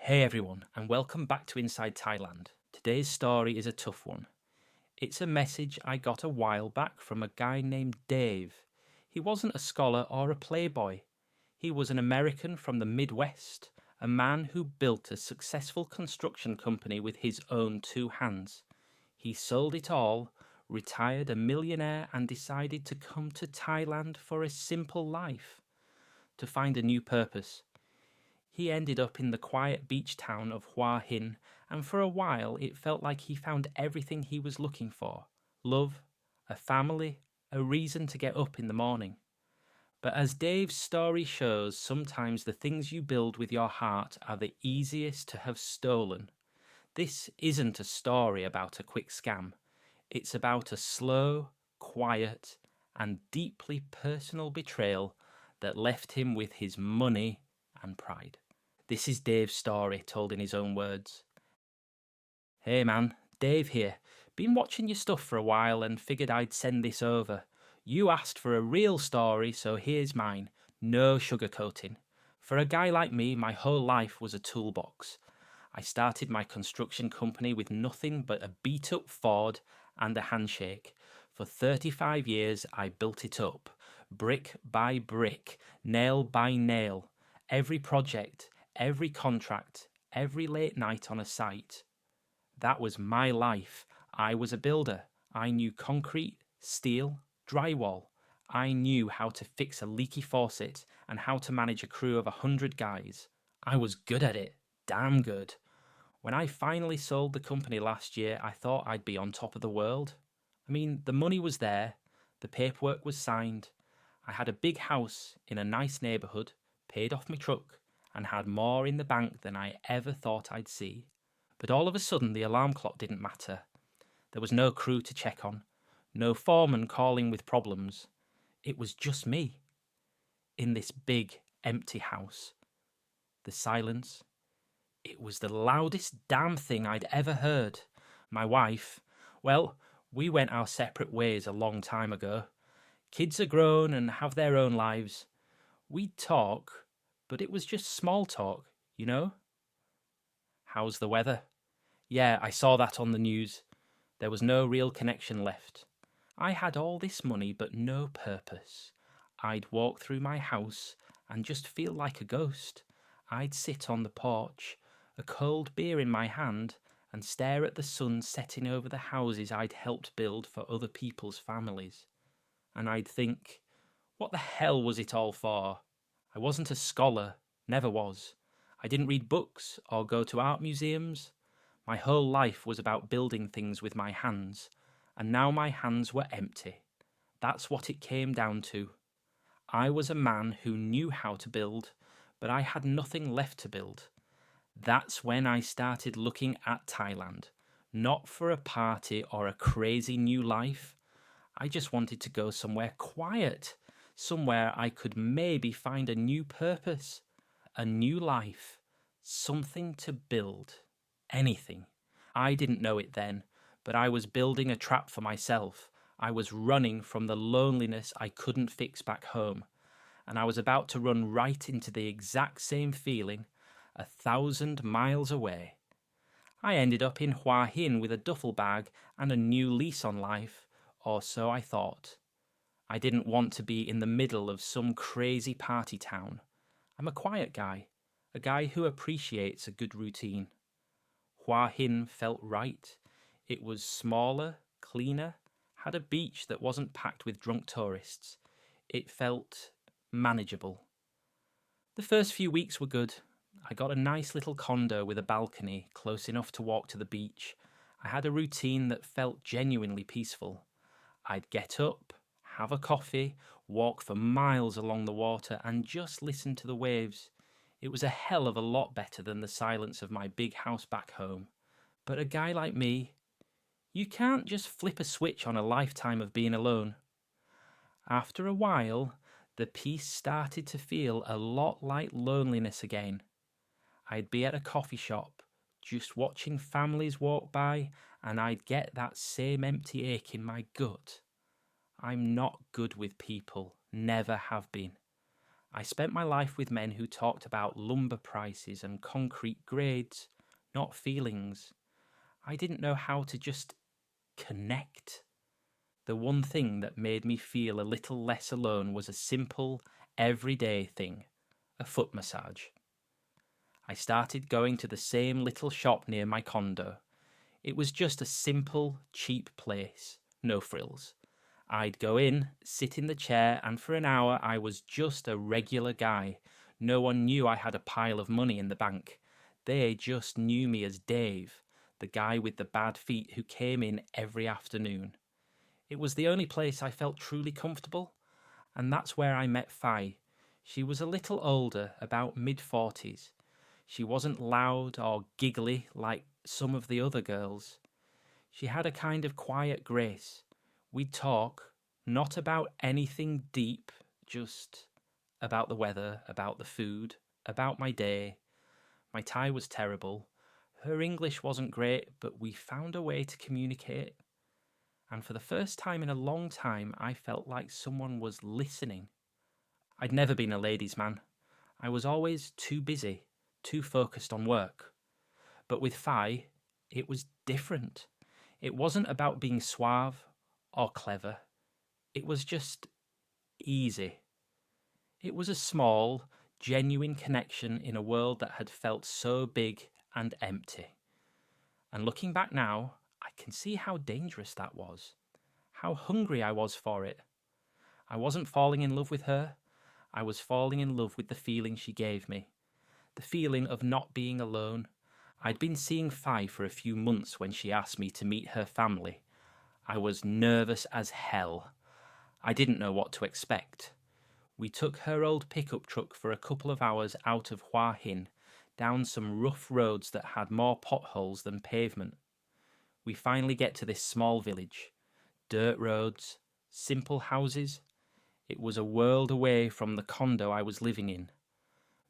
Hey everyone, and welcome back to Inside Thailand. Today's story is a tough one. It's a message I got a while back from a guy named Dave. He wasn't a scholar or a playboy. He was an American from the Midwest, a man who built a successful construction company with his own two hands. He sold it all, retired a millionaire, and decided to come to Thailand for a simple life, to find a new purpose. He ended up in the quiet beach town of Hua Hin, and for a while it felt like he found everything he was looking for: love, a family, a reason to get up in the morning. But as Dave's story shows, sometimes the things you build with your heart are the easiest to have stolen. This isn't a story about a quick scam. It's about a slow, quiet, and deeply personal betrayal that left him with his money and pride. This is Dave's story, told in his own words. Hey man, Dave here. Been watching your stuff for a while and figured I'd send this over. You asked for a real story, so here's mine. No sugarcoating. For a guy like me, my whole life was a toolbox. I started my construction company with nothing but a beat-up Ford and a handshake. For 35 years, I built it up, brick by brick, nail by nail. Every project, every contract, every late night on a site. That was my life. I was a builder. I knew concrete, steel, drywall. I knew how to fix a leaky faucet and how to manage a crew of 100 guys. I was good at it. Damn good. When I finally sold the company last year, I thought I'd be on top of the world. I mean, the money was there. The paperwork was signed. I had a big house in a nice neighbourhood, paid off my truck, and had more in the bank than I ever thought I'd see. But all of a sudden the alarm clock didn't matter. There was no crew to check on, no foreman calling with problems. It was just me, in this big, empty house. The silence. It was the loudest damn thing I'd ever heard. My wife, well, we went our separate ways a long time ago. Kids are grown and have their own lives. We'd talk, but it was just small talk, you know? How's the weather? Yeah, I saw that on the news. There was no real connection left. I had all this money but no purpose. I'd walk through my house and just feel like a ghost. I'd sit on the porch, a cold beer in my hand, and stare at the sun setting over the houses I'd helped build for other people's families. And I'd think, what the hell was it all for? I wasn't a scholar, never was. I didn't read books or go to art museums. My whole life was about building things with my hands, and now my hands were empty. That's what it came down to. I was a man who knew how to build, but I had nothing left to build. That's when I started looking at Thailand, not for a party or a crazy new life. I just wanted to go somewhere quiet, somewhere I could maybe find a new purpose, a new life, something to build, anything. I didn't know it then, but I was building a trap for myself. I was running from the loneliness I couldn't fix back home, and I was about to run right into the exact same feeling 1,000 miles away. I ended up in Hua Hin with a duffel bag and a new lease on life, or so I thought. I didn't want to be in the middle of some crazy party town. I'm a quiet guy, a guy who appreciates a good routine. Hua Hin felt right. It was smaller, cleaner, had a beach that wasn't packed with drunk tourists. It felt manageable. The first few weeks were good. I got a nice little condo with a balcony close enough to walk to the beach. I had a routine that felt genuinely peaceful. I'd get up, have a coffee, walk for miles along the water and just listen to the waves. It was a hell of a lot better than the silence of my big house back home. But a guy like me, you can't just flip a switch on a lifetime of being alone. After a while, the peace started to feel a lot like loneliness again. I'd be at a coffee shop, just watching families walk by, and I'd get that same empty ache in my gut. I'm not good with people, never have been. I spent my life with men who talked about lumber prices and concrete grades, not feelings. I didn't know how to just connect. The one thing that made me feel a little less alone was a simple, everyday thing, a foot massage. I started going to the same little shop near my condo. It was just a simple, cheap place, no frills. I'd go in, sit in the chair, and for an hour I was just a regular guy. No one knew I had a pile of money in the bank. They just knew me as Dave, the guy with the bad feet who came in every afternoon. It was the only place I felt truly comfortable, and that's where I met Phai. She was a little older, about mid-40s. She wasn't loud or giggly like some of the other girls. She had a kind of quiet grace. We'd talk, not about anything deep, just about the weather, about the food, about my day. My Thai was terrible. Her English wasn't great, but we found a way to communicate. And for the first time in a long time, I felt like someone was listening. I'd never been a ladies' man. I was always too busy, too focused on work. But with Phai, it was different. It wasn't about being suave or clever. It was just easy. It was a small, genuine connection in a world that had felt so big and empty. And looking back now, I can see how dangerous that was. How hungry I was for it. I wasn't falling in love with her. I was falling in love with the feeling she gave me. The feeling of not being alone. I'd been seeing Phai for a few months when she asked me to meet her family. I was nervous as hell. I didn't know what to expect. We took her old pickup truck for a couple of hours out of Hua Hin, down some rough roads that had more potholes than pavement. We finally get to this small village. Dirt roads, simple houses. It was a world away from the condo I was living in.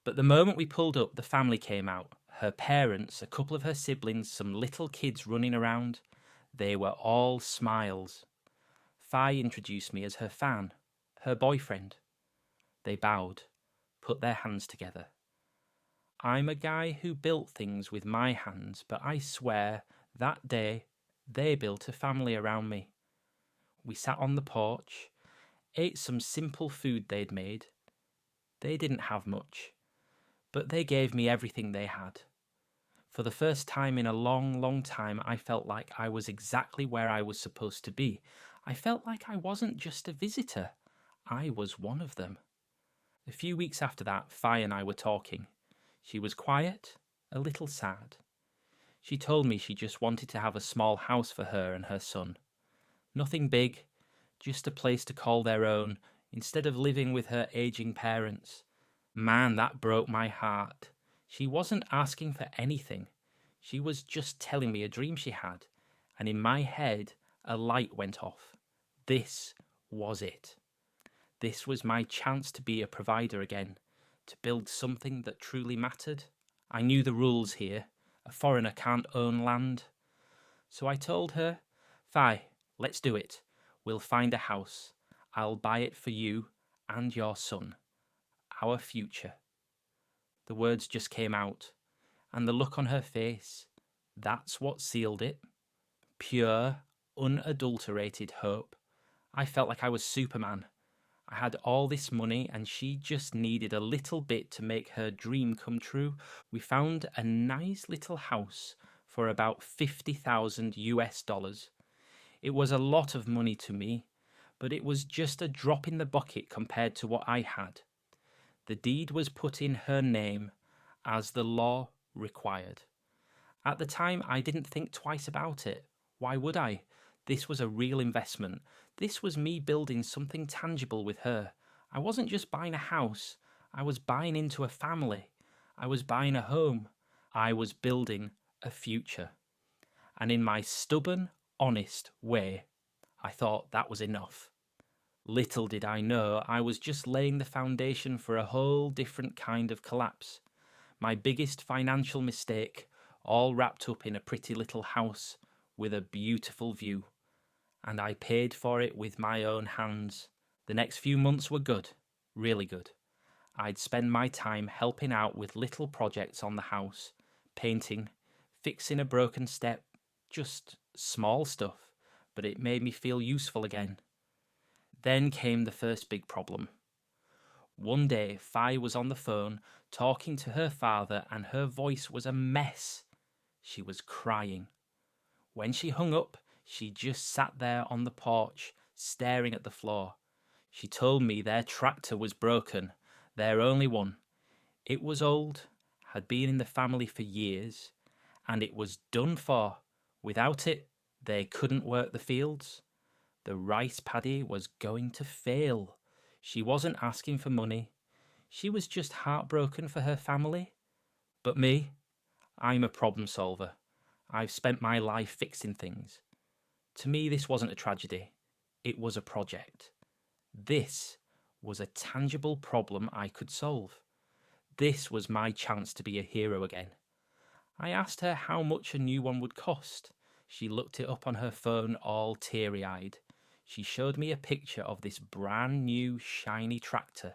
But the moment we pulled up, the family came out. Her parents, a couple of her siblings, some little kids running around. They were all smiles. Phai introduced me as her fan, her boyfriend. They bowed, put their hands together. I'm a guy who built things with my hands, but I swear that day they built a family around me. We sat on the porch, ate some simple food they'd made. They didn't have much, but they gave me everything they had. For the first time in a long, long time, I felt like I was exactly where I was supposed to be. I felt like I wasn't just a visitor. I was one of them. A few weeks after that, Phai and I were talking. She was quiet, a little sad. She told me she just wanted to have a small house for her and her son. Nothing big, just a place to call their own, instead of living with her aging parents. Man, that broke my heart. She wasn't asking for anything. She was just telling me a dream she had, and in my head, a light went off. This was it. This was my chance to be a provider again, to build something that truly mattered. I knew the rules here. A foreigner can't own land. So I told her, Phai, let's do it. We'll find a house. I'll buy it for you and your son. Our future. The words just came out, and the look on her face, that's what sealed it. Pure, unadulterated hope. I felt like I was Superman. I had all this money and she just needed a little bit to make her dream come true. We found a nice little house for about $50,000. It was a lot of money to me, but it was just a drop in the bucket compared to what I had. The deed was put in her name as the law required. At the time, I didn't think twice about it. Why would I? This was a real investment. This was me building something tangible with her. I wasn't just buying a house. I was buying into a family. I was buying a home. I was building a future. And in my stubborn, honest way, I thought that was enough. Little did I know I was just laying the foundation for a whole different kind of collapse. My biggest financial mistake, all wrapped up in a pretty little house with a beautiful view. And I paid for it with my own hands. The next few months were good, really good. I'd spend my time helping out with little projects on the house, painting, fixing a broken step, just small stuff, but it made me feel useful again. Then came the first big problem. One day, Phi was on the phone talking to her father and her voice was a mess. She was crying. When she hung up, she just sat there on the porch, staring at the floor. She told me their tractor was broken, their only one. It was old, had been in the family for years, and it was done for. Without it, they couldn't work the fields. The rice paddy was going to fail. She wasn't asking for money. She was just heartbroken for her family. But me, I'm a problem solver. I've spent my life fixing things. To me, this wasn't a tragedy. It was a project. This was a tangible problem I could solve. This was my chance to be a hero again. I asked her how much a new one would cost. She looked it up on her phone all teary-eyed. She showed me a picture of this brand new shiny tractor.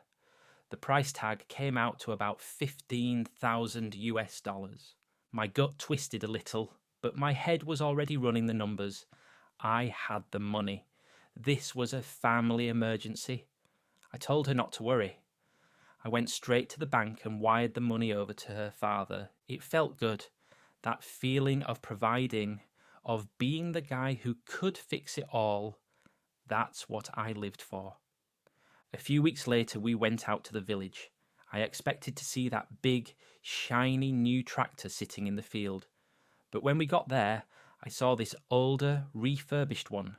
The price tag came out to about 15,000 US dollars. My gut twisted a little, but my head was already running the numbers. I had the money. This was a family emergency. I told her not to worry. I went straight to the bank and wired the money over to her father. It felt good. That feeling of providing, of being the guy who could fix it all, that's what I lived for. A few weeks later, we went out to the village. I expected to see that big, shiny new tractor sitting in the field. But when we got there, I saw this older, refurbished one.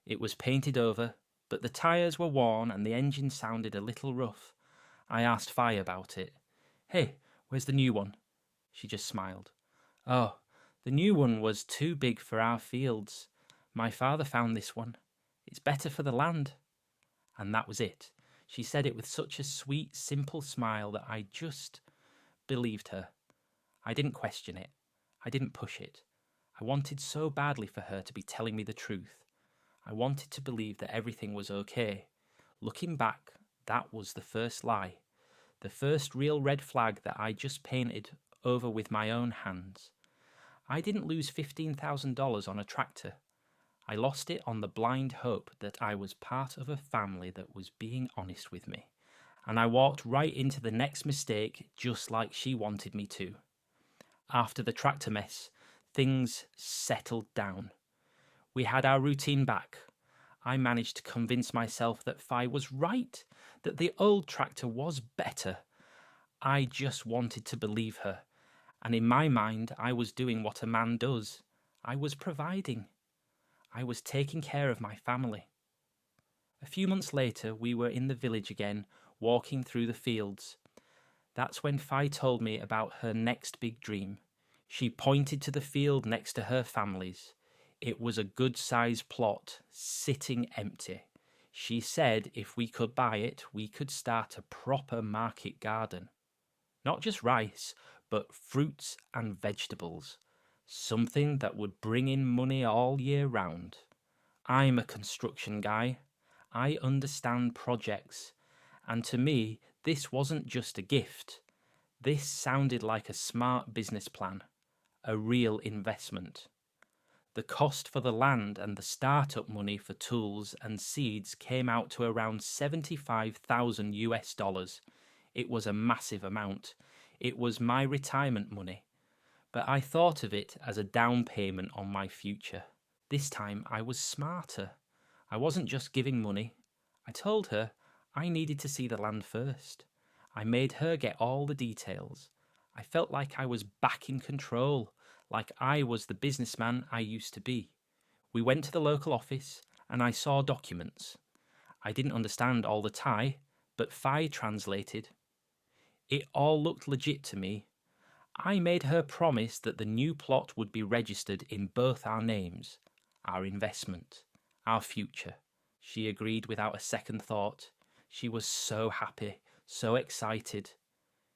It was painted over, but the tyres were worn and the engine sounded a little rough. I asked Phi about it. "Hey, where's the new one?" She just smiled. "Oh, the new one was too big for our fields. My father found this one. It's better for the land." And that was it. She said it with such a sweet, simple smile that I just believed her. I didn't question it. I didn't push it. I wanted so badly for her to be telling me the truth. I wanted to believe that everything was okay. Looking back, that was the first lie. The first real red flag that I just painted over with my own hands. I didn't lose $15,000 on a tractor. I lost it on the blind hope that I was part of a family that was being honest with me. And I walked right into the next mistake just like she wanted me to. After the tractor mess, things settled down. We had our routine back. I managed to convince myself that Phi was right, that the old tractor was better. I just wanted to believe her. And in my mind, I was doing what a man does. I was providing. I was taking care of my family. A few months later, we were in the village again, walking through the fields. That's when Phi told me about her next big dream. She pointed to the field next to her family's. It was a good-sized plot, sitting empty. She said if we could buy it, we could start a proper market garden. Not just rice, but fruits and vegetables. Something that would bring in money all year round. I'm a construction guy. I understand projects. And to me, this wasn't just a gift. This sounded like a smart business plan. A real investment. The cost for the land and the startup money for tools and seeds came out to around 75,000 US dollars. It was a massive amount. It was my retirement money. But I thought of it as a down payment on my future. This time I was smarter. I wasn't just giving money. I told her I needed to see the land first. I made her get all the details. I felt like I was back in control, like I was the businessman I used to be. We went to the local office and I saw documents. I didn't understand all the Thai, but Phi translated. It all looked legit to me. I made her promise that the new plot would be registered in both our names, our investment, our future. She agreed without a second thought. She was so happy, so excited.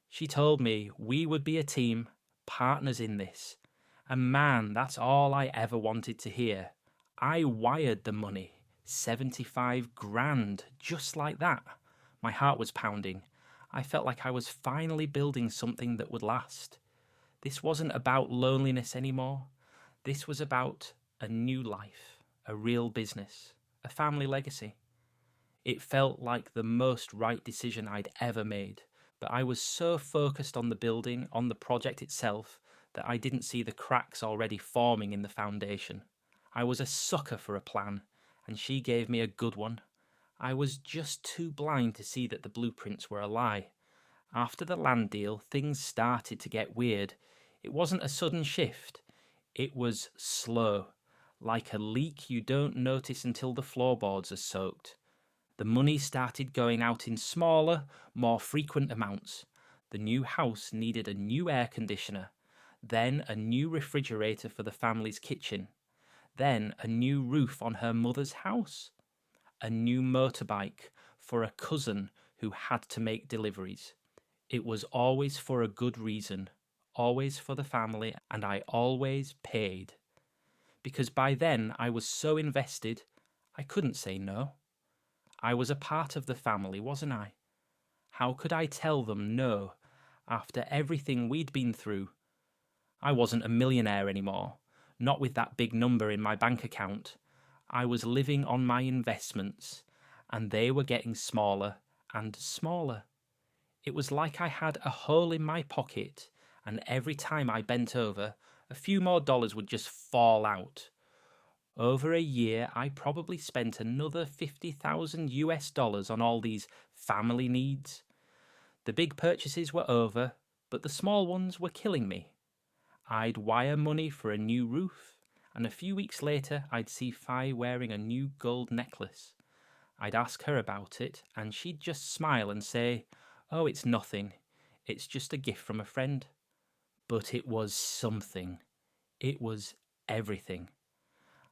She told me we would be a team, partners in this. And man, that's all I ever wanted to hear. I wired the money, 75 grand, just like that. My heart was pounding. I felt like I was finally building something that would last. This wasn't about loneliness anymore. This was about a new life, a real business, a family legacy. It felt like the most right decision I'd ever made, but I was so focused on the building, on the project itself, that I didn't see the cracks already forming in the foundation. I was a sucker for a plan, and she gave me a good one. I was just too blind to see that the blueprints were a lie. After the land deal, things started to get weird. It wasn't a sudden shift. It was slow, like a leak you don't notice until the floorboards are soaked. The money started going out in smaller, more frequent amounts. The new house needed a new air conditioner, then a new refrigerator for the family's kitchen, then a new roof on her mother's house, a new motorbike for a cousin who had to make deliveries. It was always for a good reason, always for the family, and I always paid. Because by then I was so invested, I couldn't say no. I was a part of the family, wasn't I? How could I tell them no after everything we'd been through? I wasn't a millionaire anymore, not with that big number in my bank account. I was living on my investments, and they were getting smaller and smaller. It was like I had a hole in my pocket, and every time I bent over, a few more dollars would just fall out. Over a year, I probably spent another 50,000 US dollars on all these family needs. The big purchases were over, but the small ones were killing me. I'd wire money for a new roof, and a few weeks later, I'd see Phi wearing a new gold necklace. I'd ask her about it, and she'd just smile and say, "Oh, it's nothing. It's just a gift from a friend." But it was something. It was everything.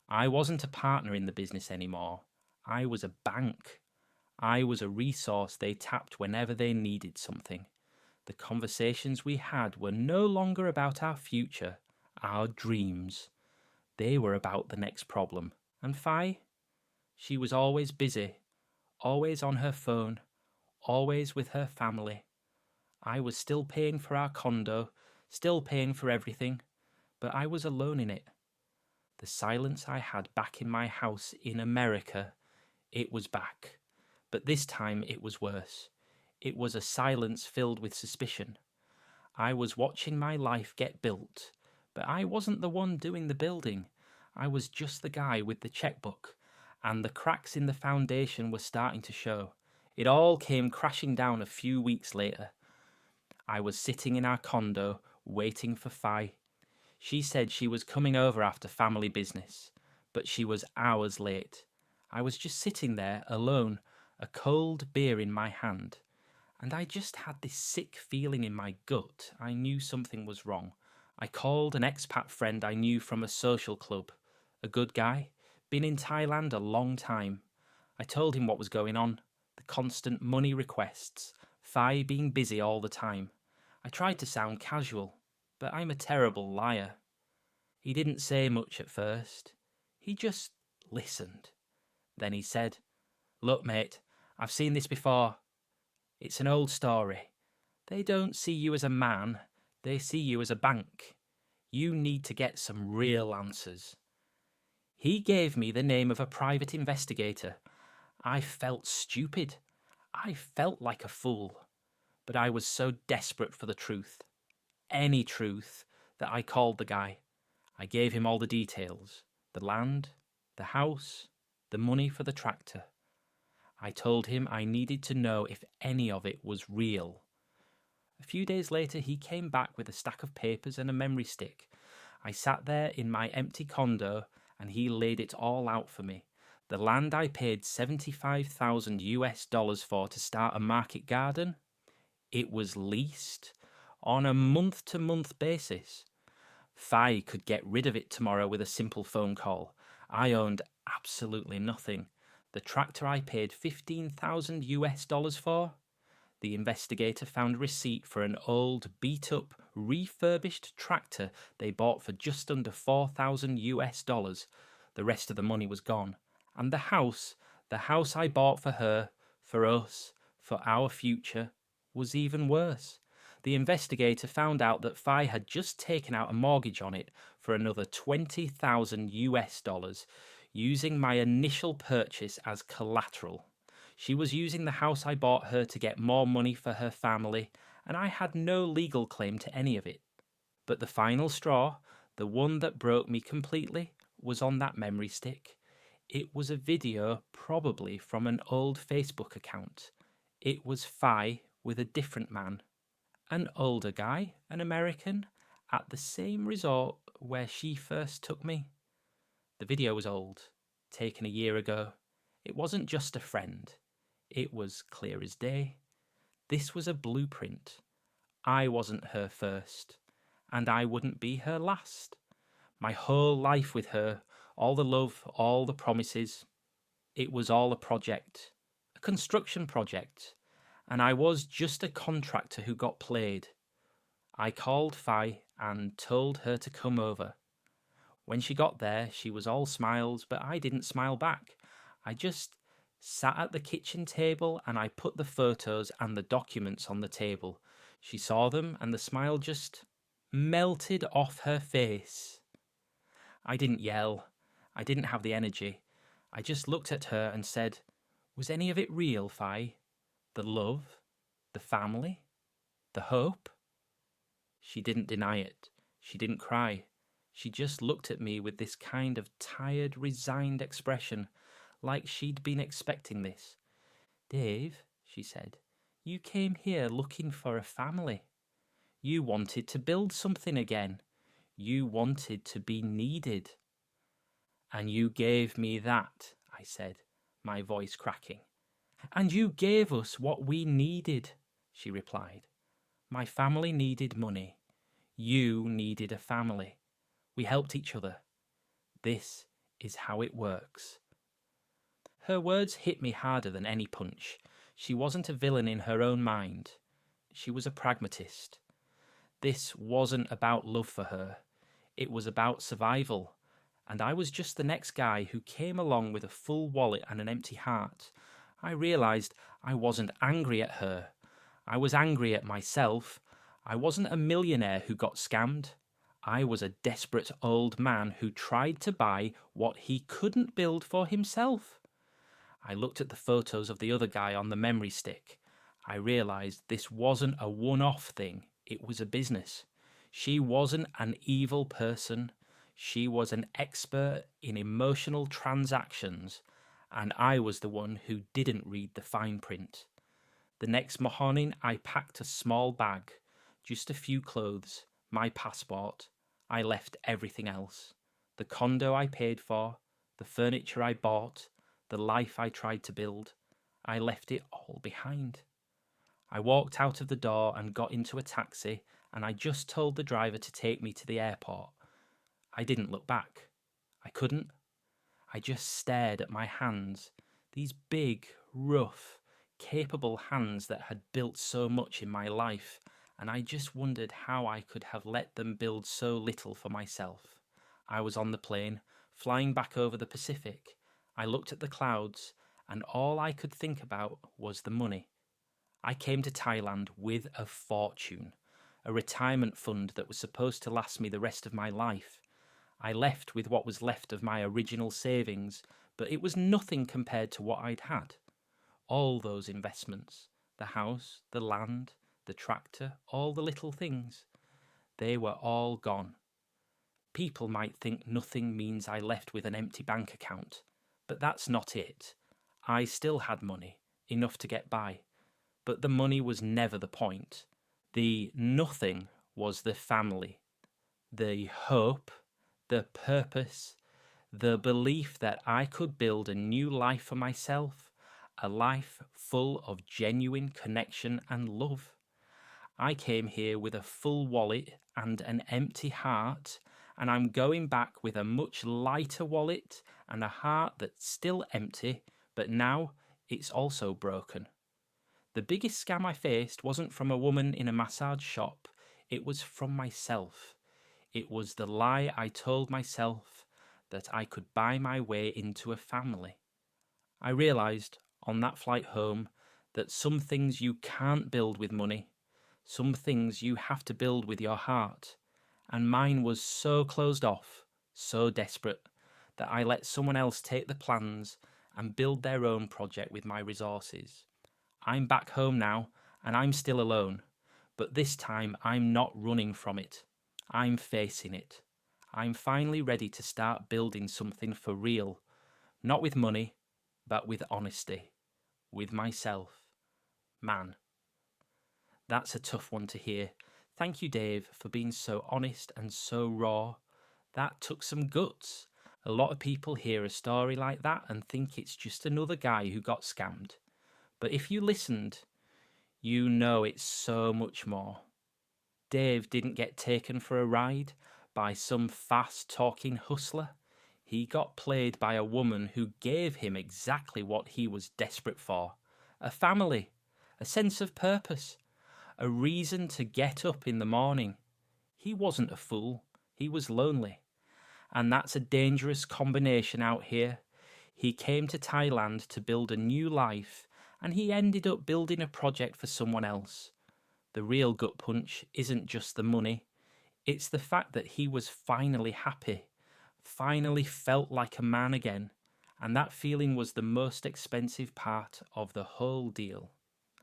I wasn't a partner in the business anymore. I was a bank. I was a resource they tapped whenever they needed something. The conversations we had were no longer about our future, our dreams. They were about the next problem. And Phi? She was always busy, always on her phone, always with her family. I was still paying for our condo, still paying for everything, but I was alone in it. The silence I had back in my house in America, it was back. But this time it was worse. It was a silence filled with suspicion. I was watching my life get built, but I wasn't the one doing the building. I was just the guy with the checkbook, and the cracks in the foundation were starting to show. It all came crashing down a few weeks later. I was sitting in our condo, waiting for Phi. She said she was coming over after family business, but she was hours late. I was just sitting there, alone, a cold beer in my hand. And I just had this sick feeling in my gut. I knew something was wrong. I called an expat friend I knew from a social club. A good guy, been in Thailand a long time. I told him what was going on, the constant money requests, Phi being busy all the time. I tried to sound casual, but I'm a terrible liar. He didn't say much at first. He just listened. Then he said, "Look, mate, I've seen this before. It's an old story. They don't see you as a man, they see you as a bank. You need to get some real answers." He gave me the name of a private investigator. I felt stupid. I felt like a fool. But I was so desperate for the truth, any truth, that I called the guy. I gave him all the details, the land, the house, the money for the tractor. I told him I needed to know if any of it was real. A few days later, he came back with a stack of papers and a memory stick. I sat there in my empty condo, and he laid it all out for me. The land I paid 75,000 US dollars for to start a market garden, it was leased on a month-to-month basis. Phi could get rid of it tomorrow with a simple phone call. I owned absolutely nothing. The tractor I paid 15,000 US dollars for? The investigator found a receipt for an old, beat-up, refurbished tractor they bought for just under 4,000 US dollars. The rest of the money was gone. And the house I bought for her, for us, for our future, was even worse. The investigator found out that Phi had just taken out a mortgage on it for another 20,000 US dollars, using my initial purchase as collateral. She was using the house I bought her to get more money for her family, and I had no legal claim to any of it. But the final straw, the one that broke me completely, was on that memory stick. It was a video, probably from an old Facebook account. It was Phi with a different man. An older guy, an American, at the same resort where she first took me. The video was old, taken a year ago. It wasn't just a friend. It was clear as day. This was a blueprint. I wasn't her first, and I wouldn't be her last. My whole life with her, all the love, all the promises, it was all a project, a construction project, and I was just a contractor who got played. I called Phi and told her to come over. When she got there, she was all smiles, but I didn't smile back. I just sat at the kitchen table and I put the photos and the documents on the table. She saw them and the smile just melted off her face. I didn't yell. I didn't have the energy. I just looked at her and said, "Was any of it real, Phi? The love? The family? The hope?" She didn't deny it. She didn't cry. She just looked at me with this kind of tired, resigned expression, like she'd been expecting this. "Dave," she said, "you came here looking for a family. You wanted to build something again. You wanted to be needed." "And you gave me that," I said, my voice cracking. "And you gave us what we needed," she replied. "My family needed money. You needed a family. We helped each other. This is how it works." Her words hit me harder than any punch. She wasn't a villain in her own mind. She was a pragmatist. This wasn't about love for her. It was about survival. And I was just the next guy who came along with a full wallet and an empty heart. I realised I wasn't angry at her. I was angry at myself. I wasn't a millionaire who got scammed. I was a desperate old man who tried to buy what he couldn't build for himself. I looked at the photos of the other guy on the memory stick. I realised this wasn't a one-off thing. It was a business. She wasn't an evil person. She was an expert in emotional transactions, and I was the one who didn't read the fine print. The next morning, I packed a small bag, just a few clothes, my passport. I left everything else. The condo I paid for, the furniture I bought, the life I tried to build. I left it all behind. I walked out of the door and got into a taxi, and I just told the driver to take me to the airport. I didn't look back. I couldn't. I just stared at my hands, these big, rough, capable hands that had built so much in my life, and I just wondered how I could have let them build so little for myself. I was on the plane, flying back over the Pacific. I looked at the clouds, and all I could think about was the money. I came to Thailand with a fortune, a retirement fund that was supposed to last me the rest of my life. I left with what was left of my original savings, but it was nothing compared to what I'd had. All those investments, the house, the land, the tractor, all the little things, they were all gone. People might think nothing means I left with an empty bank account, but that's not it. I still had money, enough to get by, but the money was never the point. The nothing was the family, the hope, the purpose, the belief that I could build a new life for myself, a life full of genuine connection and love. I came here with a full wallet and an empty heart, and I'm going back with a much lighter wallet and a heart that's still empty, but now it's also broken. The biggest scam I faced wasn't from a woman in a massage shop, it was from myself. It was the lie I told myself that I could buy my way into a family. I realised on that flight home that some things you can't build with money, some things you have to build with your heart. And mine was so closed off, so desperate, that I let someone else take the plans and build their own project with my resources. I'm back home now, and I'm still alone, but this time I'm not running from it. I'm facing it. I'm finally ready to start building something for real, not with money, but with honesty, with myself. Man, that's a tough one to hear. Thank you, Dave, for being so honest and so raw. That took some guts. A lot of people hear a story like that and think it's just another guy who got scammed. But if you listened, you know it's so much more. Dave didn't get taken for a ride by some fast-talking hustler. He got played by a woman who gave him exactly what he was desperate for. A family, a sense of purpose, a reason to get up in the morning. He wasn't a fool, he was lonely. And that's a dangerous combination out here. He came to Thailand to build a new life, and he ended up building a project for someone else. The real gut punch isn't just the money, it's the fact that he was finally happy, finally felt like a man again, and that feeling was the most expensive part of the whole deal.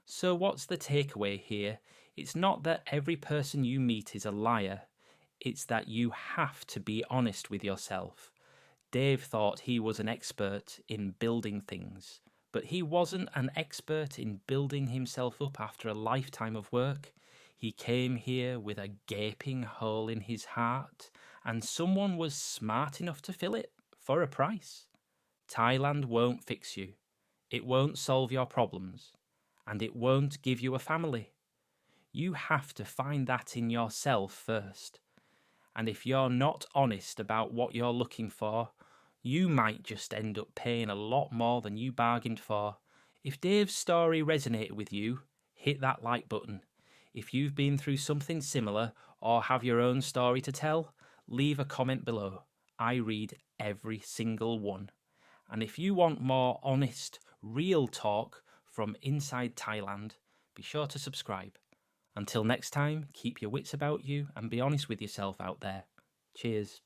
So what's the takeaway here? It's not that every person you meet is a liar, it's that you have to be honest with yourself. Dave thought he was an expert in building things, but he wasn't an expert in building himself up after a lifetime of work. He came here with a gaping hole in his heart, and someone was smart enough to fill it for a price. Thailand won't fix you. It won't solve your problems. And it won't give you a family. You have to find that in yourself first. And if you're not honest about what you're looking for, you might just end up paying a lot more than you bargained for. If Dave's story resonated with you, hit that like button. If you've been through something similar or have your own story to tell, leave a comment below. I read every single one. And if you want more honest, real talk from inside Thailand, be sure to subscribe. Until next time, keep your wits about you and be honest with yourself out there. Cheers.